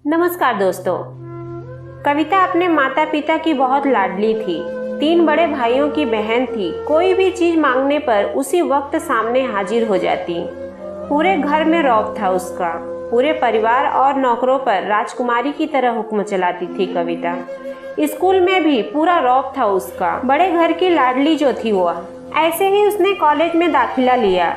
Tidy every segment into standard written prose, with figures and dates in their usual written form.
नमस्कार दोस्तों। कविता अपने माता पिता की बहुत लाडली थी। 3 बड़े भाइयों की बहन थी। कोई भी चीज मांगने पर उसी वक्त सामने हाजिर हो जाती। पूरे घर में रौब था उसका। पूरे परिवार और नौकरों पर राजकुमारी की तरह हुक्म चलाती थी कविता। स्कूल में भी पूरा रौब था उसका। बड़े घर की लाडली जो थी वह। ऐसे ही उसने कॉलेज में दाखिला लिया।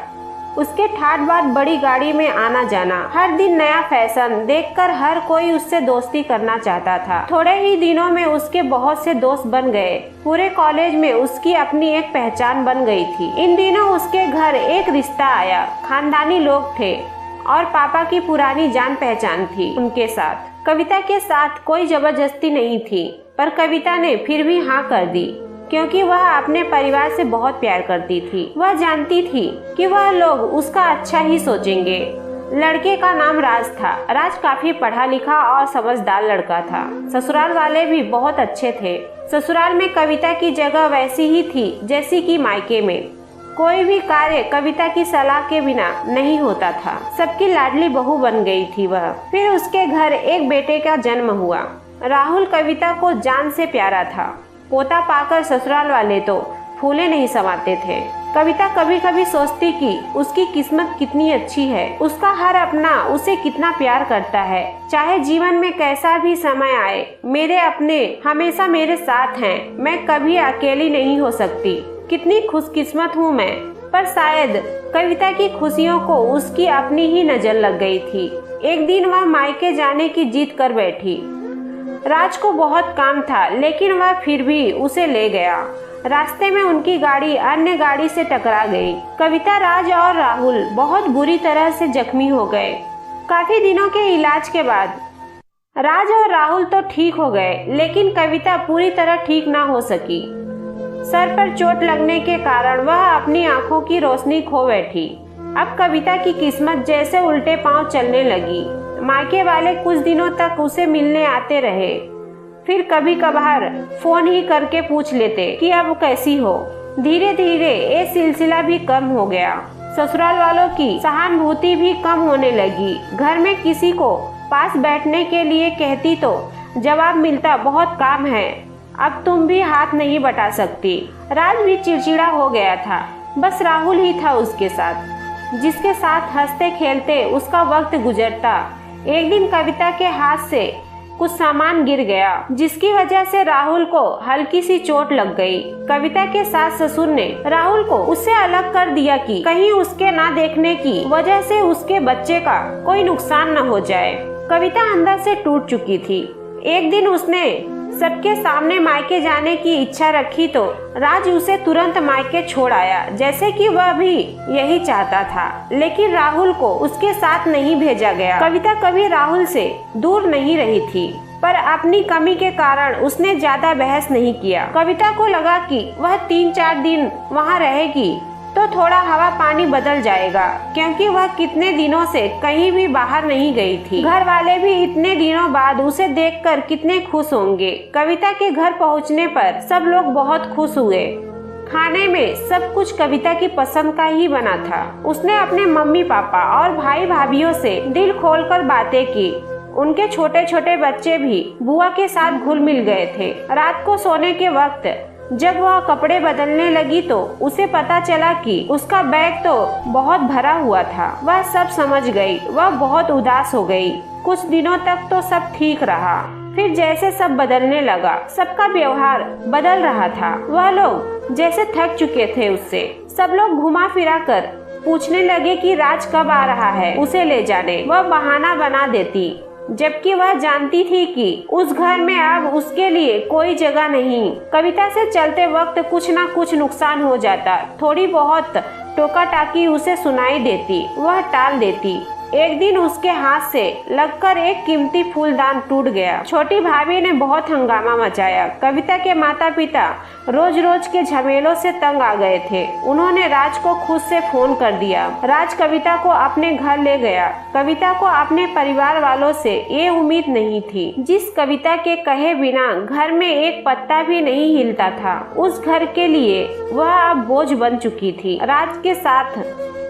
उसके ठाट बाट बड़ी गाड़ी में आना जाना, हर दिन नया फैशन देखकर हर कोई उससे दोस्ती करना चाहता था। थोड़े ही दिनों में उसके बहुत से दोस्त बन गए। पूरे कॉलेज में उसकी अपनी एक पहचान बन गई थी। इन दिनों उसके घर एक रिश्ता आया। खानदानी लोग थे और पापा की पुरानी जान पहचान थी उनके साथ। कविता के साथ कोई जबरदस्ती नहीं थी, पर कविता ने फिर भी हाँ कर दी, क्योंकि वह अपने परिवार से बहुत प्यार करती थी। वह जानती थी कि वह लोग उसका अच्छा ही सोचेंगे। लड़के का नाम राज था। राज काफी पढ़ा लिखा और समझदार लड़का था। ससुराल वाले भी बहुत अच्छे थे। ससुराल में कविता की जगह वैसी ही थी जैसी कि मायके में। कोई भी कार्य कविता की सलाह के बिना नहीं होता था। सबकी लाडली बहू बन गई थी वह। फिर उसके घर एक बेटे का जन्म हुआ। राहुल कविता को जान से प्यारा था। पोता पाकर ससुराल वाले तो फूले नहीं समाते थे। कविता कभी कभी सोचती कि उसकी किस्मत कितनी अच्छी है। उसका हर अपना उसे कितना प्यार करता है। चाहे जीवन में कैसा भी समय आए, मेरे अपने हमेशा मेरे साथ हैं। मैं कभी अकेली नहीं हो सकती। कितनी खुशकिस्मत हूँ मैं। पर शायद कविता की खुशियों को उसकी अपनी ही नजर लग गई थी। एक दिन वह मायके जाने की जिद कर बैठी। राज को बहुत काम था, लेकिन वह फिर भी उसे ले गया। रास्ते में उनकी गाड़ी अन्य गाड़ी से टकरा गई। कविता, राज और राहुल बहुत बुरी तरह से जख्मी हो गए। काफी दिनों के इलाज के बाद राज और राहुल तो ठीक हो गए, लेकिन कविता पूरी तरह ठीक ना हो सकी। सर पर चोट लगने के कारण वह अपनी आंखों की रोशनी खो बैठी। अब कविता की किस्मत जैसे उल्टे पांव चलने लगी। मायके वाले कुछ दिनों तक उसे मिलने आते रहे। फिर कभी कभार फोन ही करके पूछ लेते कि अब कैसी हो। धीरे धीरे ये सिलसिला भी कम हो गया। ससुराल वालों की सहानुभूति भी कम होने लगी। घर में किसी को पास बैठने के लिए कहती तो जवाब मिलता, बहुत काम है, अब तुम भी हाथ नहीं बटा सकती। राज भी चिड़चिड़ा हो गया था। बस राहुल ही था उसके साथ, जिसके साथ हंसते खेलते उसका वक्त गुजरता। एक दिन कविता के हाथ से कुछ सामान गिर गया, जिसकी वजह से राहुल को हल्की सी चोट लग गई। कविता के सास ससुर ने राहुल को उससे अलग कर दिया कि कहीं उसके ना देखने की वजह से उसके बच्चे का कोई नुकसान न हो जाए। कविता अंदर से टूट चुकी थी। एक दिन उसने सबके सामने मायके जाने की इच्छा रखी तो राज उसे तुरंत मायके छोड़ आया, जैसे कि वह भी यही चाहता था। लेकिन राहुल को उसके साथ नहीं भेजा गया। कविता कभी राहुल से दूर नहीं रही थी, पर अपनी कमी के कारण उसने ज्यादा बहस नहीं किया। कविता को लगा कि वह 3-4 दिन वहाँ रहेगी तो थोड़ा हवा पानी बदल जाएगा, क्योंकि वह कितने दिनों से कहीं भी बाहर नहीं गई थी। घर वाले भी इतने दिनों बाद उसे देखकर कितने खुश होंगे। कविता के घर पहुंचने पर सब लोग बहुत खुश हुए। खाने में सब कुछ कविता की पसंद का ही बना था। उसने अपने मम्मी पापा और भाई भाभीियों से दिल खोलकर बातें की। उनके छोटे छोटे बच्चे भी बुआ के साथ घुल मिल गए थे। रात को सोने के वक्त जब वह कपड़े बदलने लगी तो उसे पता चला कि उसका बैग तो बहुत भरा हुआ था। वह सब समझ गई। वह बहुत उदास हो गई। कुछ दिनों तक तो सब ठीक रहा, फिर जैसे सब बदलने लगा, सबका व्यवहार बदल रहा था। वह लोग जैसे थक चुके थे उससे। सब लोग घुमा फिरा कर पूछने लगे कि राज कब आ रहा है उसे ले जाने। वह बहाना बना देती, जबकि वह जानती थी कि उस घर में अब उसके लिए कोई जगह नहीं। कविता से चलते वक्त कुछ न कुछ नुकसान हो जाता। थोड़ी बहुत टोका टाकी उसे सुनाई देती, वह टाल देती। एक दिन उसके हाथ से लगकर एक कीमती फूलदान टूट गया। छोटी भाभी ने बहुत हंगामा मचाया। कविता के माता पिता रोज रोज के झमेलों से तंग आ गए थे। उन्होंने राज को खुद से फोन कर दिया। राज कविता को अपने घर ले गया। कविता को अपने परिवार वालों से ये उम्मीद नहीं थी। जिस कविता के कहे बिना घर में एक पत्ता भी नहीं हिलता था, उस घर के लिए वह अब बोझ बन चुकी थी। राज के साथ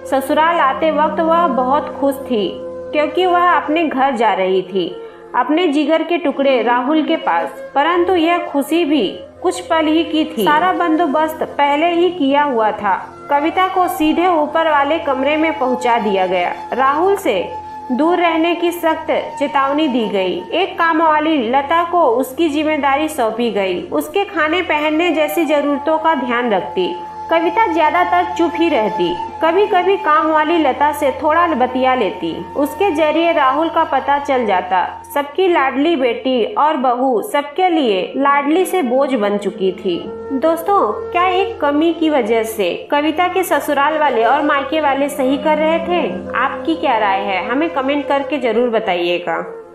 ससुराल आते वक्त वह बहुत खुश थी, क्योंकि वह अपने घर जा रही थी। अपने जिगर के टुकड़े राहुल के पास, परंतु यह खुशी भी कुछ पल ही की थी। सारा बंदोबस्त पहले ही किया हुआ था। कविता को सीधे ऊपर वाले कमरे में पहुंचा दिया गया। राहुल से दूर रहने की सख्त चेतावनी दी गई। एक काम वाली लता को उसकी जिम्मेदारी सौंपी गई। उसके खाने पहनने जैसी जरूरतों का ध्यान रखती। कविता ज्यादातर चुप ही रहती। कभी कभी काम वाली लता से थोड़ा बतिया लेती। उसके जरिए राहुल का पता चल जाता। सबकी लाडली बेटी और बहू सबके लिए लाडली से बोझ बन चुकी थी। दोस्तों, क्या एक कमी की वजह से कविता के ससुराल वाले और मायके वाले सही कर रहे थे? आपकी क्या राय है? हमें कमेंट करके जरूर बताइएगा।